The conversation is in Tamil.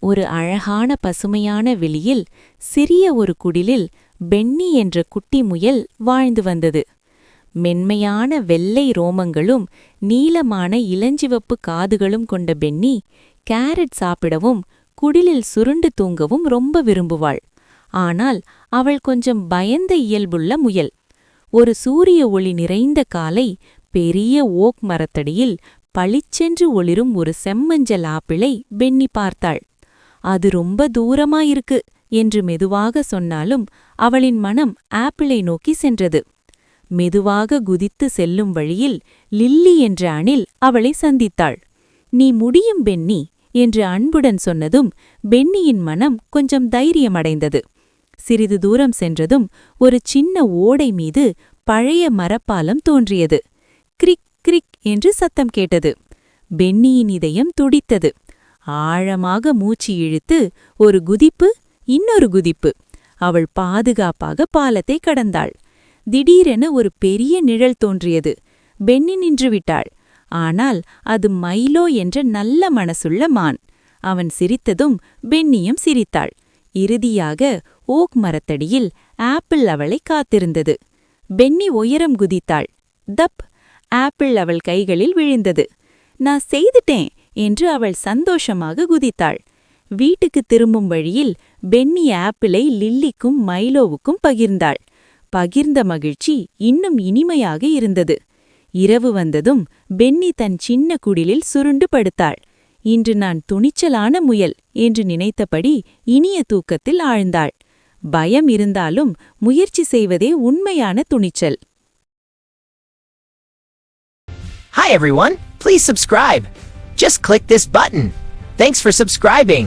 ஒரு அழகான பசுமையான வெளியில் சிறிய ஒரு குடிலில் பென்னி என்ற குட்டி முயல் வாழ்ந்து வந்தது. மென்மையான வெள்ளை ரோமங்களும் நீளமான இளஞ்சிவப்பு காதுகளும் கொண்ட பென்னி கேரட் சாப்பிடவும் குடிலில் சுருண்டு தூங்கவும் ரொம்ப விரும்புவாள். ஆனால் அவள் கொஞ்சம் பயந்த இயல்புள்ள முயல். ஒரு சூரிய ஒளி நிறைந்த காலை பெரிய ஓக் மரத்தடியில் பளிச்சென்று ஒளிரும் ஒரு செம்மஞ்சள் ஆப்பிளை பென்னி பார்த்தாள். அது ரொம்ப தூரமாயிருக்கு என்று மெதுவாக சொன்னாலும் அவளின் மனம் ஆப்பிளை நோக்கி சென்றது. மெதுவாக குதித்து செல்லும் வழியில் லில்லி என்ற அணில் அவளை சந்தித்தாள். "நீ முடியும் பென்னி" என்று அன்புடன் சொன்னதும் பென்னியின் மனம் கொஞ்சம் தைரியமடைந்தது. சிறிது தூரம் சென்றதும் ஒரு சின்ன ஓடை மீது பழைய மரப்பாலம் தோன்றியது. கிரிக் கிரிக் என்று சத்தம் கேட்டது. பென்னியின் இதயம் துடித்தது. ஆழமாக மூச்சு இழுத்து ஒரு குதிப்பு, இன்னொரு குதிப்பு. அவள் பாதுகாப்பாக பாலத்தை கடந்தாள். திடீரென ஒரு பெரிய நிழல் தோன்றியது. பென்னி நின்றுவிட்டாள். ஆனால் அது மைலோ என்ற நல்ல மனசுள்ள மான். அவன் சிரித்ததும் பென்னியும் சிரித்தாள். இறுதியாக ஓக் மரத்தடியில் ஆப்பிள் அவளை காத்திருந்தது. பென்னி உயரம் குதித்தாள். தப்! ஆப்பிள் அவள் கைகளில் விழுந்தது. "நான் செய்துட்டேன்" என்று அவள் சந்தோஷமாக குதித்தாள். வீட்டுக்கு திரும்பும் வழியில் பென்னி ஆப்பிளை லில்லிக்கும் மைலோவுக்கும் பகிர்ந்தாள். பகிர்ந்த மகிழ்ச்சி இன்னும் இனிமையாக இருந்தது. இரவு வந்ததும் பென்னி தன் சின்ன குடிலில் சுருண்டு படுத்தாள். இன்று நான் துணிச்சலான முயல் என்று நினைத்தபடி இனிய தூக்கத்தில் ஆழ்ந்தாள். பயம் இருந்தாலும் முயற்சி செய்வதே உண்மையான துணிச்சல். Hi everyone, please subscribe. Just click this button. Thanks for subscribing.